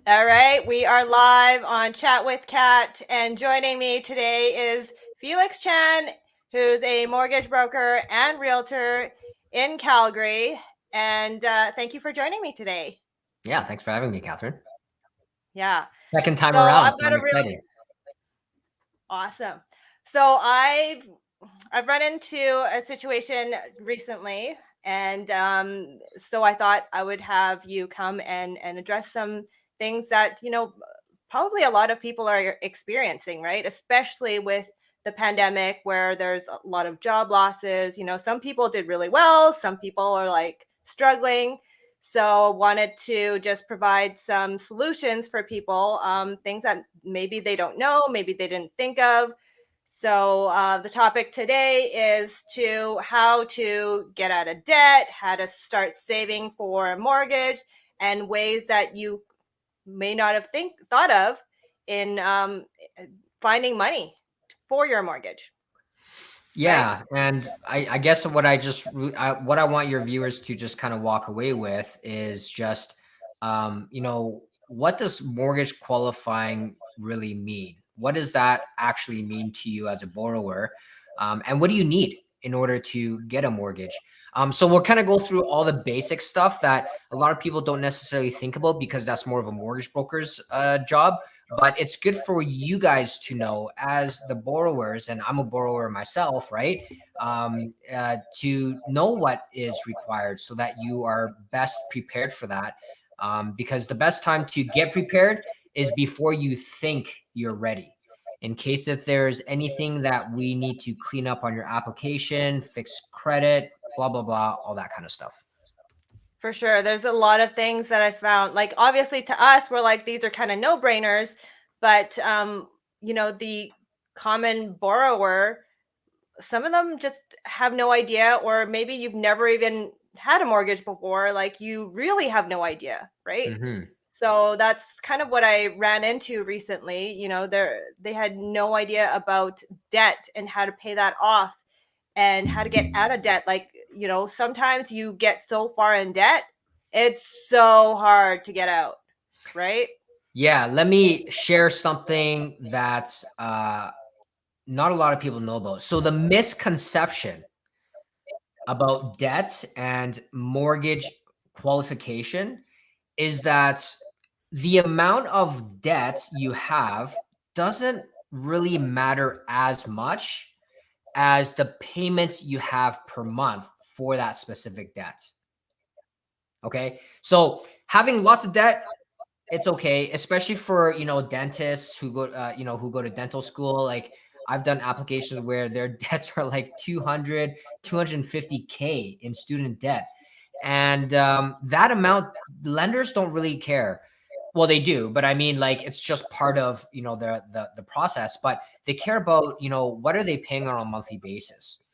All right, we are live on Chat with Kat, and joining me today is Felix Chan, who's a mortgage broker and realtor in Calgary. And thank you for joining me today. Yeah, thanks for having me, Catherine. Yeah. Second time So around, I've so got I'm a really excited. awesome. So I've run into a situation recently, and so I thought I would have you come and address some things that probably a lot of people are experiencing, right? Especially with the pandemic, where there's a lot of job losses. Some people did really well, some people are like struggling. So wanted to just provide some solutions for people, things that maybe they don't know, maybe they didn't think of. So the topic today is to how to get out of debt, how to start saving for a mortgage, and ways that you may not have thought of in finding money for your mortgage, right? Yeah, and I guess what I want your viewers to just kind of walk away with is just, what does mortgage qualifying really mean? What does that actually mean to you as a borrower? And what do you need in order to get a mortgage? So we'll kind of go through all the basic stuff that a lot of people don't necessarily think about because that's more of a mortgage broker's job. But it's good for you guys to know as the borrowers, and I'm a borrower myself, right? To know what is required so that you are best prepared for that. Because the best time to get prepared is before you think you're ready. In case if there's anything that we need to clean up on your application, fix credit, blah, blah, blah, all that kind of stuff. For sure. There's a lot of things that I found, like obviously to us, we're like, these are kind of no-brainers, but the common borrower, some of them just have no idea, or maybe you've never even had a mortgage before, like you really have no idea, right? Mm-hmm. So that's kind of what I ran into recently. They had no idea about debt and how to pay that off and how to get out of debt. Like, sometimes you get so far in debt, it's so hard to get out, right? Yeah, let me share something that not a lot of people know about. So the misconception about debt and mortgage qualification is that the amount of debt you have doesn't really matter as much as the payment you have per month for that specific debt. Okay. So having lots of debt, it's okay, especially for, dentists who go, who go to dental school. Like I've done applications where their debts are like 250K in student debt. And that amount, lenders don't really care. Well, they do, but I mean, like, it's just part of, the process, but they care about, what are they paying on a monthly basis?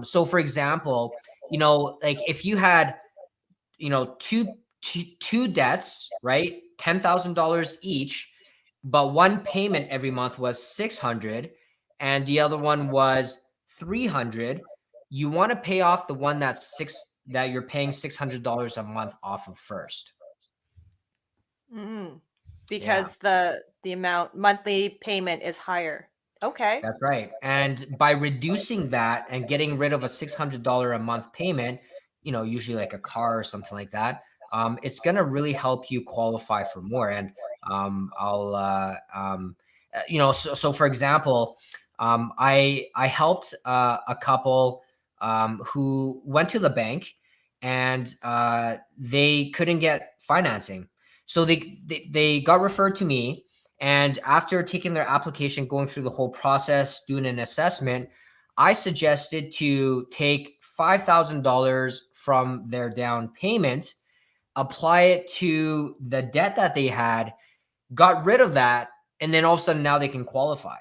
So for example, like if you had, two debts, right? $10,000 each, but one payment every month was 600 and the other one was 300. You want to pay off the one that you're paying $600 a month off of first. Mm. Yeah, Because the amount monthly payment is higher. Okay. that's right. And by reducing that and getting rid of a $600 a month payment, usually like a car or something like that, it's going to really help you qualify for more. And so for example, I helped a couple who went to the bank and they couldn't get financing. So they got referred to me. And after taking their application, going through the whole process, doing an assessment, I suggested to take $5,000 from their down payment, apply it to the debt that they had, got rid of that, and then all of a sudden now they can qualify.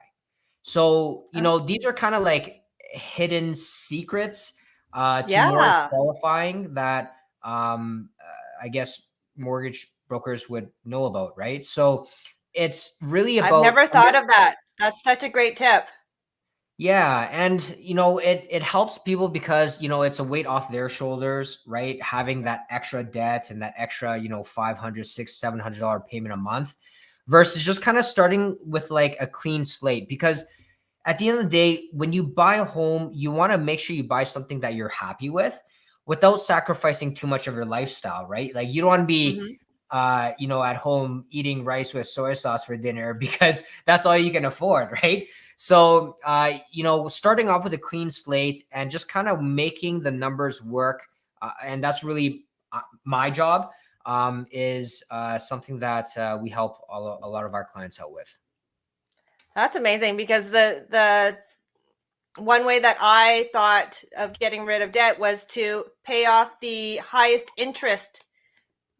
So, these are kind of like hidden secrets to mortgage Yeah. qualifying that I guess mortgage brokers would know about, right? So it's really I've about never thought of that. That's such a great tip. Yeah, and it helps people because it's a weight off their shoulders, right? Having that extra debt and that extra, 500, $600, $700 payment a month versus just kind of starting with like a clean slate. Because at the end of the day, when you buy a home, you want to make sure you buy something that you're happy with without sacrificing too much of your lifestyle, right? Like you don't want to be Hmm. at home eating rice with soy sauce for dinner because that's all you can afford, right? So, starting off with a clean slate and just kind of making the numbers work. And that's really my job, is something that we help a lot of our clients out with. That's amazing because the one way that I thought of getting rid of debt was to pay off the highest interest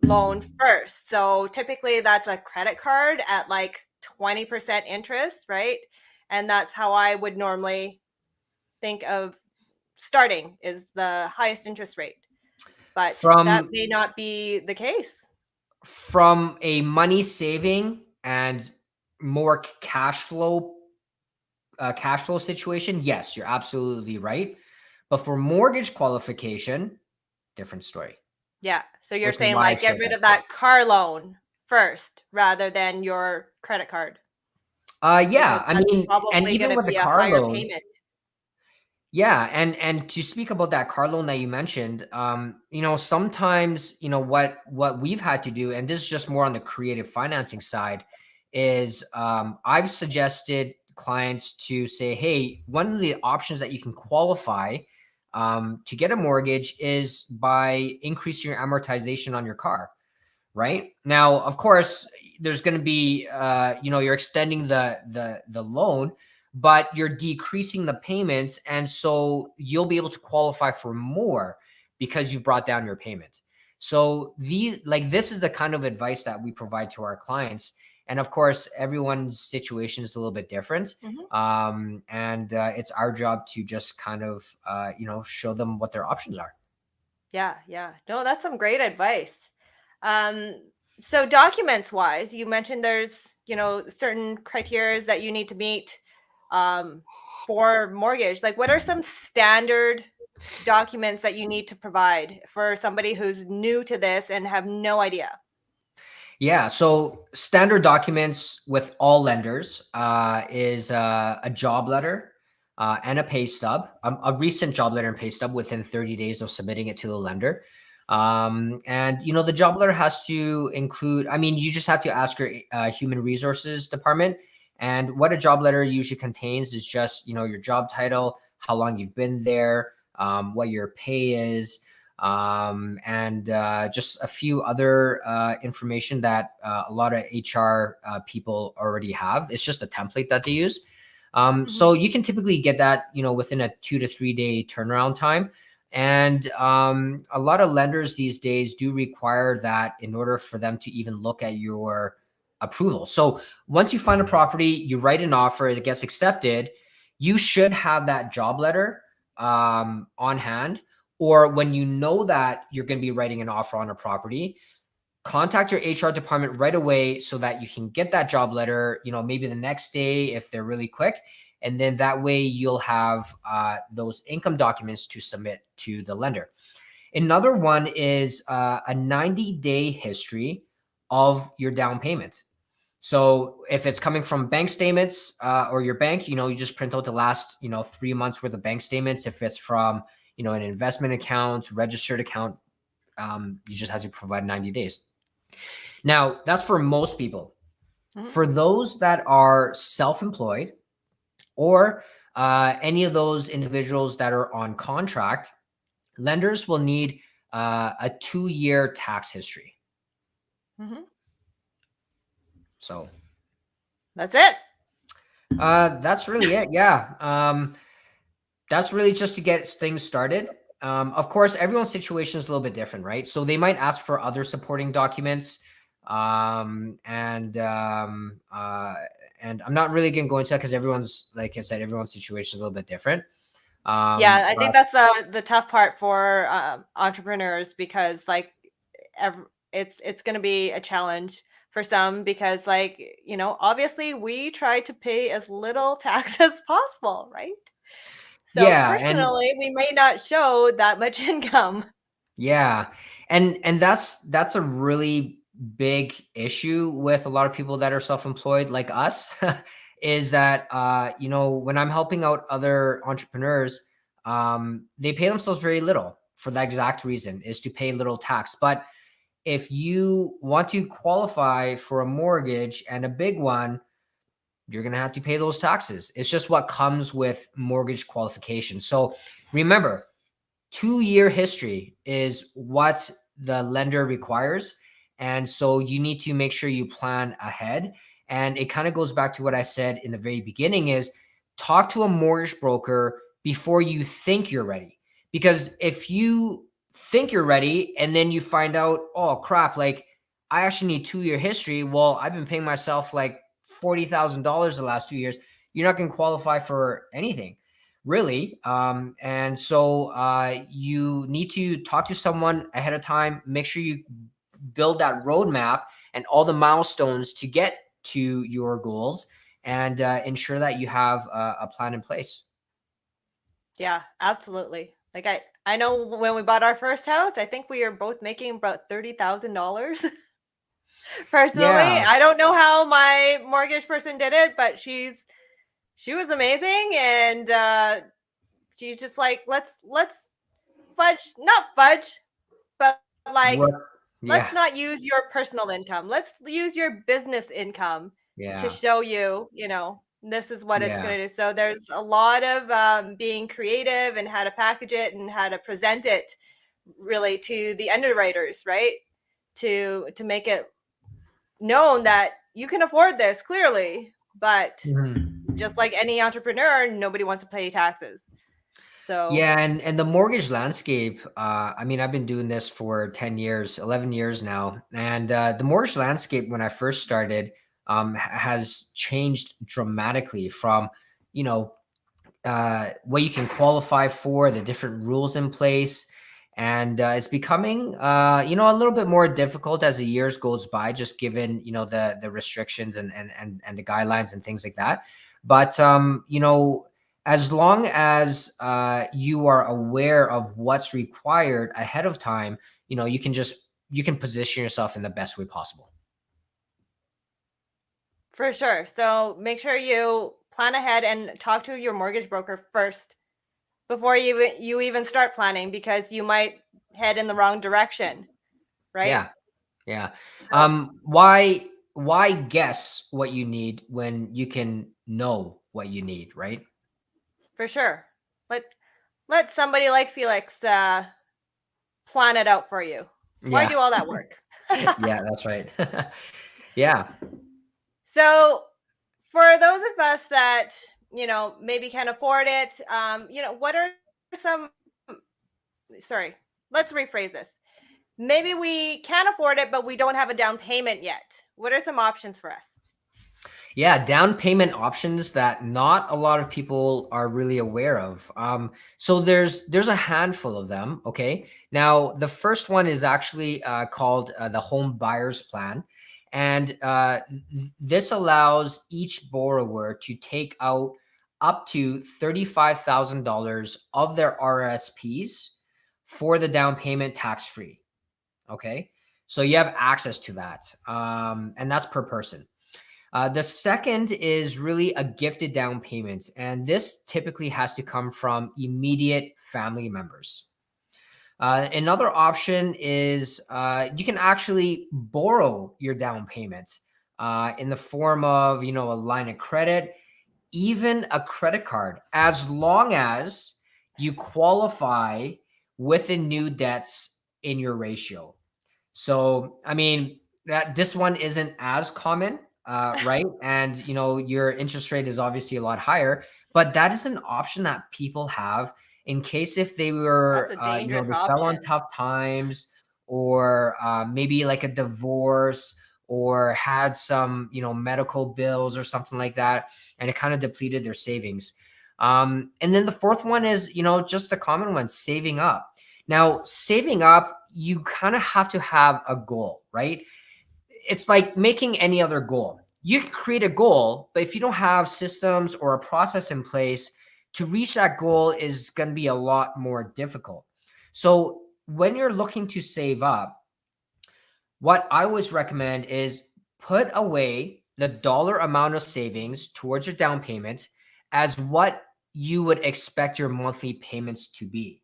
loan first. So typically that's a credit card at like 20% interest, right? And that's how I would normally think of starting, is the highest interest rate. But that From may not be the case. from a money saving and more cash flow situation, yes, you're absolutely right. But for mortgage qualification, different story, Yeah. So you're which is saying why I like get shared rid that. of that car loan first rather than your credit card, because Yeah, I that's mean, and probably going even to with the be a car higher loan, payment. yeah, and to speak about that car loan that you mentioned, sometimes, what we've had to do, and this is just more on the creative financing side, is I've suggested clients to say, hey, one of the options that you can qualify to get a mortgage is by increasing your amortization on your car. Right now, of course, there's going to be, you're extending the loan, but you're decreasing the payments, and so you'll be able to qualify for more because you've brought down your payment. So this is the kind of advice that we provide to our clients, and of course, everyone's situation is a little bit different. Mhm. And it's our job to just kind of, show them what their options are. Yeah, yeah. No, that's some great advice. Um, so documents wise, you mentioned there's, certain criteria that you need to meet um, for mortgage. Like what are some standard documents that you need to provide for somebody who's new to this and have no idea? Yeah. So standard documents with all lenders is a job letter and a pay stub, a recent job letter and pay stub within 30 days of submitting it to the lender. And the job letter has to include. I mean, you just have to ask your human resources department. And what a job letter usually contains is just your job title, how long you've been there, what your pay is, and just a few other information that a lot of HR people already have. It's just a template that they use. Mhm. So you can typically get that, within a 2 to 3 day turnaround time. And a lot of lenders these days do require that in order for them to even look at your approval. So once you find a property, you write an offer, it gets accepted, you should have that job letter on hand. Or when you know that you're going to be writing an offer on a property, contact your HR department right away so that you can get that job letter, maybe the next day if they're really quick. And then that way you'll have those income documents to submit to the lender. Another one is a 90-day history of your down payment. So if it's coming from bank statements or your bank, you just print out the last, 3 months worth of bank statements. If it's from, an investment account, registered account, you just have to provide 90 days. Now, that's for most people. Mhm. For those that are self-employed or any of those individuals that are on contract, lenders will need a 2-year tax history. Mhm. So That's it. that's really it. Yeah. That's really just to get things started. Of course, everyone's situation is a little bit different, right? So they might ask for other supporting documents, and I'm not really going to go into that because everyone's, like I said, everyone's situation is a little bit different. Yeah, I think But that's the tough part for entrepreneurs, because like it's going to be a challenge for some, because like obviously we try to pay as little tax as possible, right? So Yeah, and personally, we may not show that much income. yeah. And that's a really big issue with a lot of people that are self-employed like us is that you know, when I'm helping out other entrepreneurs, they pay themselves very little for that exact reason is to pay little tax. But if you want to qualify for a mortgage and a big one, you're going to have to pay those taxes. It's just what comes with mortgage qualification. So remember, 2-year history is what the lender requires. And so you need to make sure you plan ahead. And it kind of goes back to what I said in the very beginning is talk to a mortgage broker before you think you're ready. Because if you think you're ready and then you find out, oh crap, like I actually need 2-year history. Well, I've been paying myself like $40,000 the last 2 years. You're not going to qualify for anything really. And so you need to talk to someone ahead of time, make sure you build that roadmap and all the milestones to get to your goals and ensure that you have a plan in place. Yeah, absolutely. Like I know when we bought our first house, I think we were both making about $30,000 personally. Yeah. I don't know how my mortgage person did it, but she was amazing, and she's just like, let's fudge, not fudge, but like What? let's Yeah. not use your personal income. Let's use your business income to Yeah. show you, you know, this is what it's Yeah. going to do. So there's a lot of being creative and how to package it and how to present it really to the underwriters, right? To make it known that you can afford this clearly, but Mhm. just like any entrepreneur, nobody wants to pay taxes. So Yeah, and the mortgage landscape, I mean, I've been doing this for 10 years, 11 years now. And the mortgage landscape when I first started has changed dramatically from, you know, what you can qualify for, the different rules in place. And it's becoming, you know, a little bit more difficult as the years goes by, just given, you know, the restrictions and the guidelines and things like that. But, you know, as long as you are aware of what's required ahead of time, you know, you can position yourself in the best way possible. for sure. So make sure you plan ahead and talk to your mortgage broker first before you even start planning, because you might head in the wrong direction, right? Yeah. Yeah. So Why guess what you need when you can know what you need, right? for sure. Let let somebody like Felix plan it out for you. Why Yeah. do all that work? Yeah, that's right. Yeah. So for those of us that, you know, maybe can afford it, you know, what are some, sorry, let's rephrase this. Maybe we can afford it, but we don't have a down payment yet. What are some options for us? Yeah, down payment options that not a lot of people are really aware of. So there's a handful of them. Okay, now the first one is actually called the home buyers plan, and this allows each borrower to take out up to $35,000 of their RSPs for the down payment tax free. Okay, so you have access to that, and that's per person. The second is really a gifted down payment, and this typically has to come from immediate family members. Another option is you can actually borrow your down payment in the form of, you know, a line of credit, even a credit card, as long as you qualify with the new debts in your ratio. So, I mean, that this one isn't as common, right? And you know, your interest rate is obviously a lot higher, but that is an option that people have in case if they That's were, a you know, dangerous they fell on option. tough times or maybe like a divorce or had some, you know, medical bills or something like that, and it kind of depleted their savings. And then the fourth one is, you know, just the common one, saving up. Now, saving up, you kind of have to have a goal, right? It's like making any other goal. You can create a goal, but if you don't have systems or a process in place to reach that goal is going to be a lot more difficult. So when you're looking to save up, what I always recommend is put away the dollar amount of savings towards your down payment as what you would expect your monthly payments to be.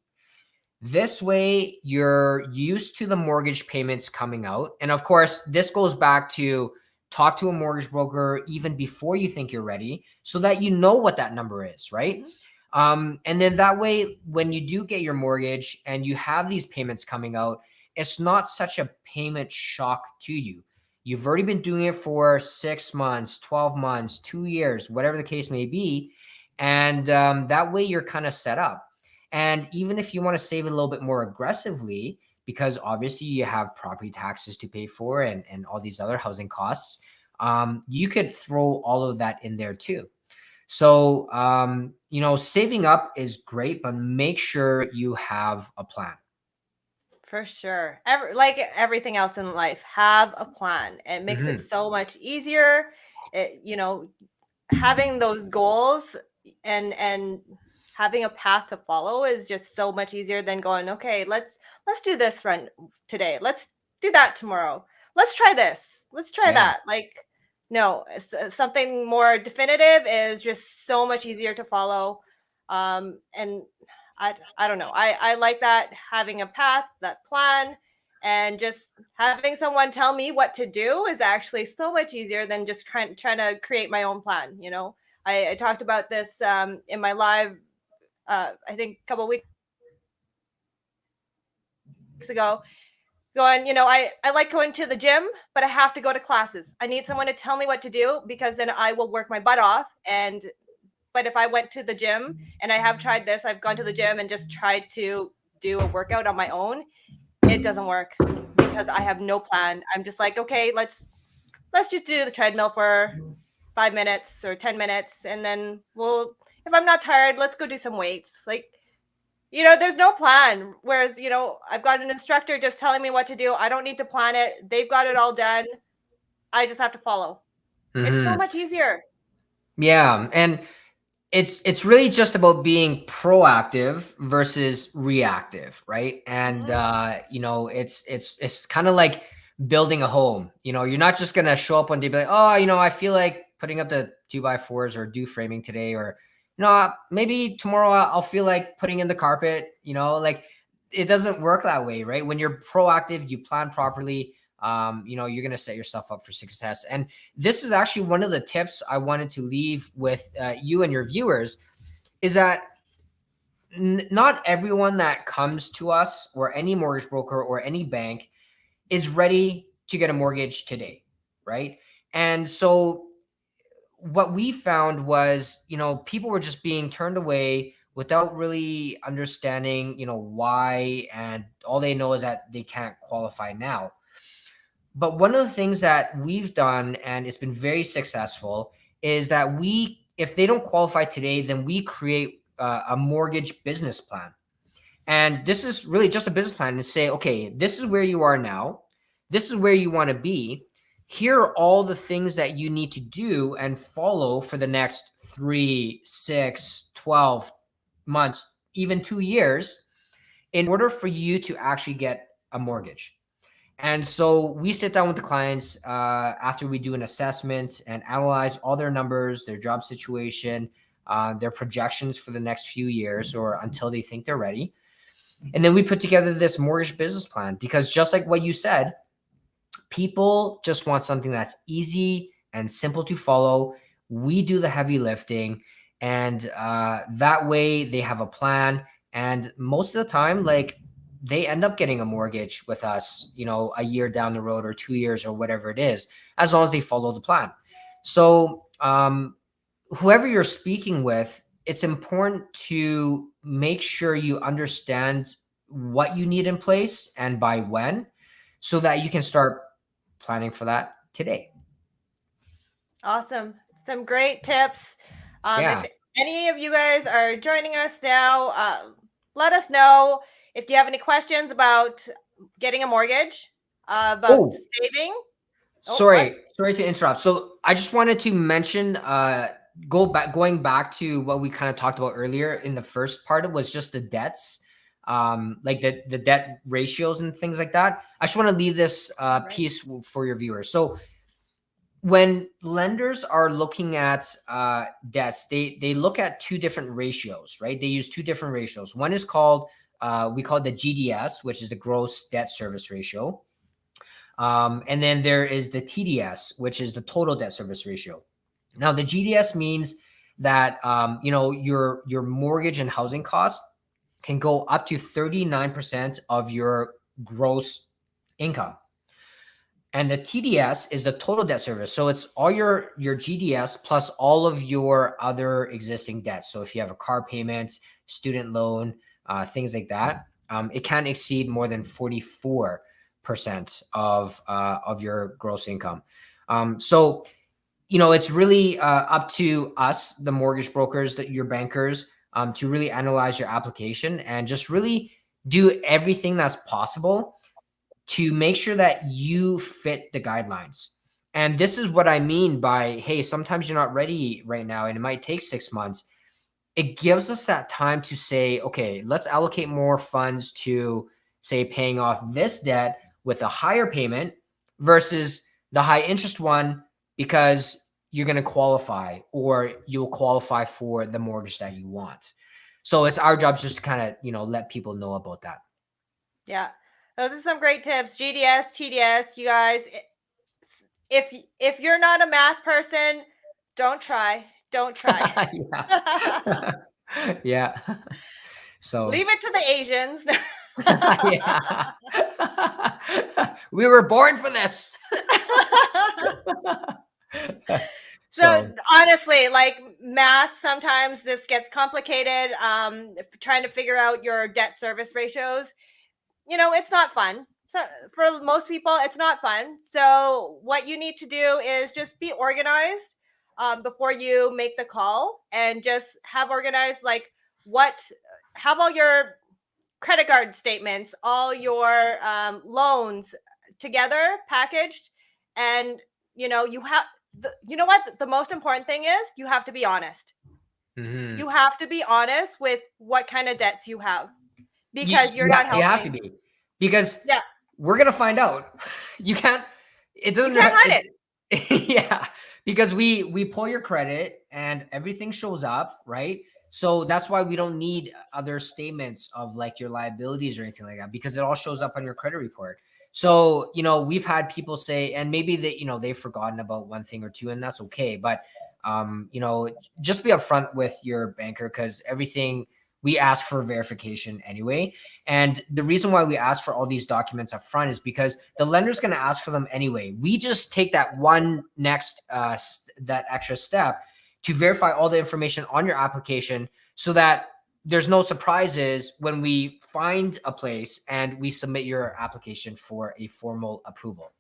This way, you're used to the mortgage payments coming out. And of course, this goes back to talk to a mortgage broker even before you think you're ready so that you know what that number is, right? And then that way, when you do get your mortgage and you have these payments coming out, it's not such a payment shock to you. You've already been doing it for 6 months, 12 months, 2 years, whatever the case may be. And that way, you're kind of set up. And even if you want to save a little bit more aggressively, because obviously you have property taxes to pay for and all these other housing costs, you could throw all of that in there too. So, saving up is great, but make sure you have a plan. For sure. Like everything else in life, have a plan. It makes it so much easier. Having those goals and having a path to follow is just so much easier than going, okay, let's do this run today. Let's do that tomorrow. Let's try this. Let's try that. Like, no, something more definitive is just so much easier to follow. And I don't know. I like that, having a path, that plan, and just having someone tell me what to do is actually so much easier than just trying to create my own plan. I talked about this in my live, I think a couple of weeks ago, going, I like going to the gym, but I have to go to classes. I need someone to tell me what to do because then I will work my butt off. But if I went to the gym, and I have tried this, I've gone to the gym and just tried to do a workout on my own, it doesn't work because I have no plan. I'm just like, okay, let's just do the treadmill for 5 minutes or 10 minutes. And then if I'm not tired, let's go do some weights. Like, there's no plan. Whereas, I've got an instructor just telling me what to do. I don't need to plan it. They've got it all done. I just have to follow. It's so much easier. Yeah. And it's really just about being proactive versus reactive, right? And it's kind of like building a home. You're not just gonna show up one day and be like, oh, I feel like putting up the 2x4s or do framing today, or maybe tomorrow I'll feel like putting in the carpet. Like, it doesn't work that way, right? When you're proactive, you plan properly. You're going to set yourself up for success. And this is actually one of the tips I wanted to leave with you and your viewers, is that not everyone that comes to us or any mortgage broker or any bank is ready to get a mortgage today, right? And so what we found was, people were just being turned away without really understanding, why, and all they know is that they can't qualify now. But one of the things that we've done, and it's been very successful, is that if they don't qualify today, then we create a mortgage business plan. And this is really just a business plan to say, okay, this is where you are now. This is where you want to be. Here are all the things that you need to do and follow for the next 3, 6, 12 months, even 2 years, in order for you to actually get a mortgage. And so we sit down with the clients after we do an assessment and analyze all their numbers, their job situation, their projections for the next few years or until they think they're ready. And then we put together this mortgage business plan, because just like what you said, people just want something that's easy and simple to follow. We do the heavy lifting, and that way they have a plan. And most of the time, like, they end up getting a mortgage with us, a year down the road or 2 years or whatever it is, as long as they follow the plan. So whoever you're speaking with, it's important to make sure you understand what you need in place and by when, so that you can start planning for that today. Awesome. Some great tips. Yeah. If any of you guys are joining us now, let us know if you have any questions about getting a mortgage, about saving. Sorry to interrupt. So I just wanted to mention going back to what we kind of talked about earlier in the first part, it was just the debts, like the debt ratios and things like that. I just want to leave this Right. piece for your viewers. So when lenders are looking at debts, they look at two different ratios, right? They use two different ratios. One is called we call it the GDS, which is the gross debt service ratio, and then there is the TDS, which is the total debt service ratio. Now, the GDS means that your mortgage and housing costs can go up to 39% of your gross income. And the TDS is the total debt service. So it's all your GDS plus all of your other existing debts. So if you have a car payment, student loan, things like that, it can't exceed more than 44% of your gross income. So it's really up to us, the mortgage brokers, your bankers, to really analyze your application and just really do everything that's possible to make sure that you fit the guidelines. And this is what I mean by, hey, sometimes you're not ready right now and it might take 6 months. It gives us that time to say, okay, let's allocate more funds to, say, paying off this debt with a higher payment versus the high interest one, because you're going to qualify, or you'll qualify for the mortgage that you want. So it's our job just to kind of, let people know about that. Yeah. Those are some great tips. GDS, TDS, you guys, if you're not a math person, don't try. Don't try. Yeah. Yeah. So Leave it to the Asians. yeah. We were born for this. So honestly, like math, sometimes this gets complicated. Trying to figure out your debt service ratios, it's not fun. So for most people, it's not fun. So what you need to do is just be organized before you make the call, and just have organized, like, how about your credit card statements, all your loans together, packaged, and you have. You know what? The most important thing is you have to be honest. Mm-hmm. You have to be honest with what kind of debts you have, because you're not helping. You have to be, because Yeah, we're gonna find out. You can't. It doesn't. you can't hide it. Yeah, because we pull your credit and everything shows up, right? So that's why we don't need other statements of like your liabilities or anything like that, because it all shows up on your credit report. So we've had people say, and maybe they've forgotten about one thing or two, and that's okay. But just be upfront with your banker, because everything we ask for verification anyway. And the reason why we ask for all these documents up front is because the lender's going to ask for them anyway. We just take that one next, that extra step to verify all the information on your application, so that there's no surprises when we find a place and we submit your application for a formal approval.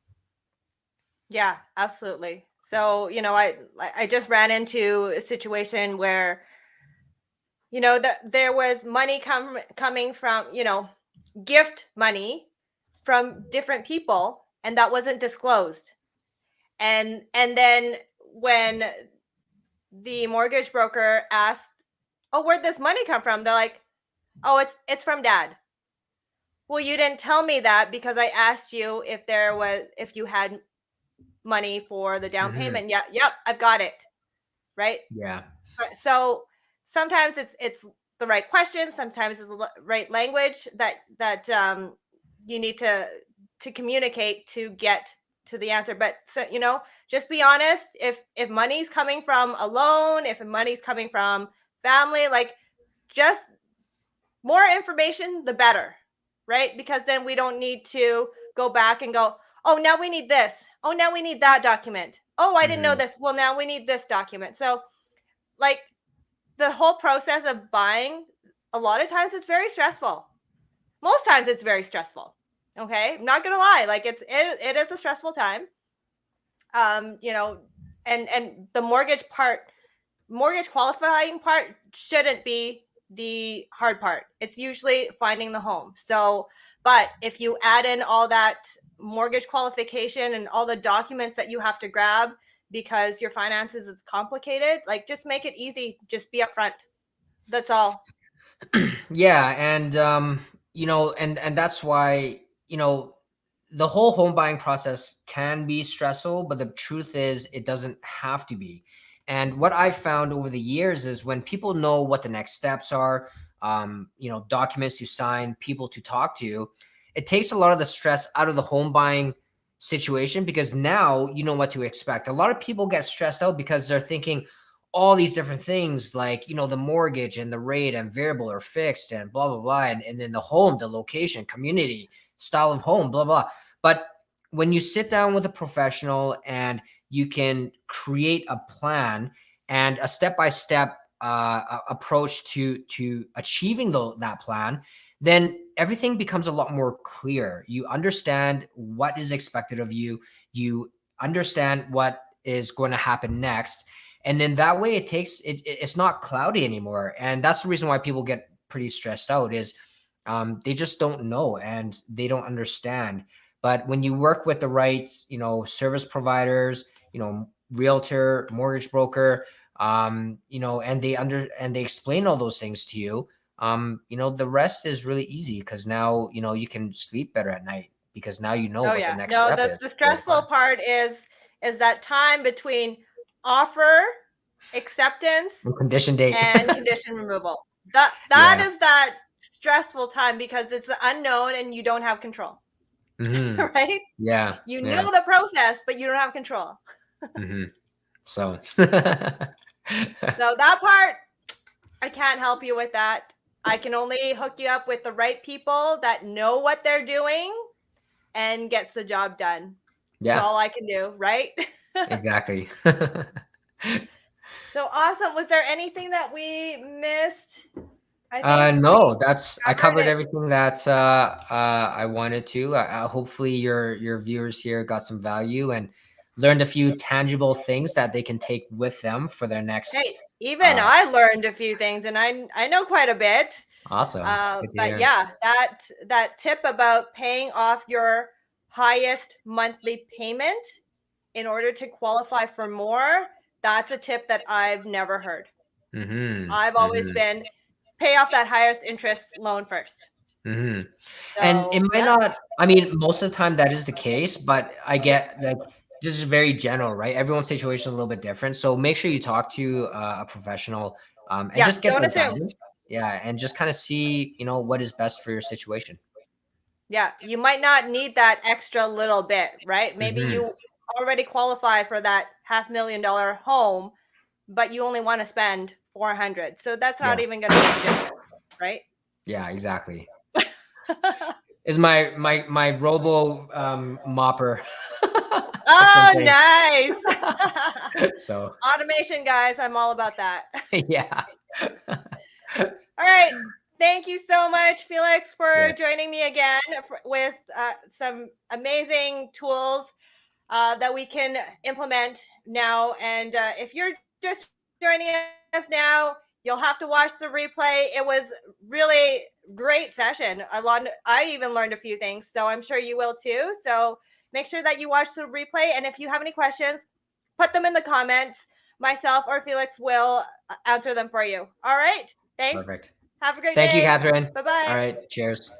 Yeah, absolutely. So, I just ran into a situation where, there was money coming from, gift money from different people, and that wasn't disclosed. And then when the mortgage broker asked, "Oh, where'd this money come from?" They're like, "Oh, it's from dad." Well, you didn't tell me that, because I asked you if you had money for the down payment. Yeah, yep, I've got it. Right? Yeah. So sometimes it's the right question, sometimes it's the right language that you need to communicate to get to the answer. But so, just be honest. If money's coming from a loan, if money's coming from family, like, just more information the better, right? Because then we don't need to go back and go, "Oh, now we need this. Oh, now we need that document. Oh, I didn't know this. Well, now we need this document." So, like, the whole process of buying, a lot of times it's very stressful. Most times it's very stressful. Okay, I'm not gonna lie, like, it is a stressful time. And the mortgage qualifying part shouldn't be the hard part. It's usually finding the home. So, but if you add in all that mortgage qualification and all the documents that you have to grab because your finances is complicated. Like, just make it easy. Just be upfront. That's all. Yeah, and you know, and that's why, you know, the whole home buying process can be stressful, but the truth is it doesn't have to be. And what I've found over the years is when people know what the next steps are, you know, documents to sign, people to talk to, it takes a lot of the stress out of the home buying situation because now you know what to expect. A lot of people get stressed out because they're thinking all these different things like, you know, the mortgage and the rate and variable or fixed and blah, blah, blah. And then the home, the location, community, style of home, blah, blah. But when you sit down with a professional and you can create a plan and a step-by-step approach to achieving that plan, then everything becomes a lot more clear. You understand what is expected of you. You understand what is going to happen next. And then that way it's not cloudy anymore. And that's the reason why people get pretty stressed out is they just don't know and they don't understand. But when you work with the right, you know, service providers, you know, realtor, mortgage broker, you know, and they explain all those things to you, you know, the rest is really easy because now, you know, you can sleep better at night because now you know Oh what the yeah. next No, step the is. stressful part is that time between offer, acceptance, And condition date. and condition removal. That Yeah. is that stressful time because it's the unknown and you don't have control. Hmm. Right? Yeah. You Yeah. know the process, but you don't have control. Hmm. So. So that part, I can't help you with that. I can only hook you up with the right people that know what they're doing and gets the job done. That's Yeah, all I can do, right? exactly. So awesome. Was there anything that we missed? I think we No, I covered covered it. everything that I wanted to. Hopefully your viewers here got some value and learned a few tangible things that they can take with them for their next. Hey, even I learned a few things, and I know quite a bit. Awesome. Good to But hear. yeah, that tip about paying off your highest monthly payment in order to qualify for more, that's a tip that I've never heard. Mm-hmm. I've always Mm-hmm. been pay off that highest interest loan first. Mm-hmm. And it So might yeah, not, I mean, most of the time that is the case, but I get like this is very general, right? Everyone's situation is a little bit different. So make sure you talk to a professional and yeah, just get don't their assume. guidance. Yeah. And just kind of see, you know, what is best for your situation. Yeah, you might not need that extra little bit, right? Maybe Hmm. you already qualify for that $500,000 home, but you only want to spend 400. So that's not Yeah. even going to make a difference, right? Yeah, exactly. Is my robo mopper at some Oh, point. nice. So Automation, guys. I'm all about that. yeah. All right. Thank you so much, Felix, for Yeah. joining me again with some amazing tools that we can implement now. And if you're just joining us now, you'll have to watch the replay. It was really great session. I even learned a few things, so I'm sure you will too. So make sure that you watch the replay. And if you have any questions, put them in the comments. Myself or Felix will answer them for you. All right. Thanks. Perfect. Have a great Thank you, day. Catherine. Bye bye. All right. Cheers.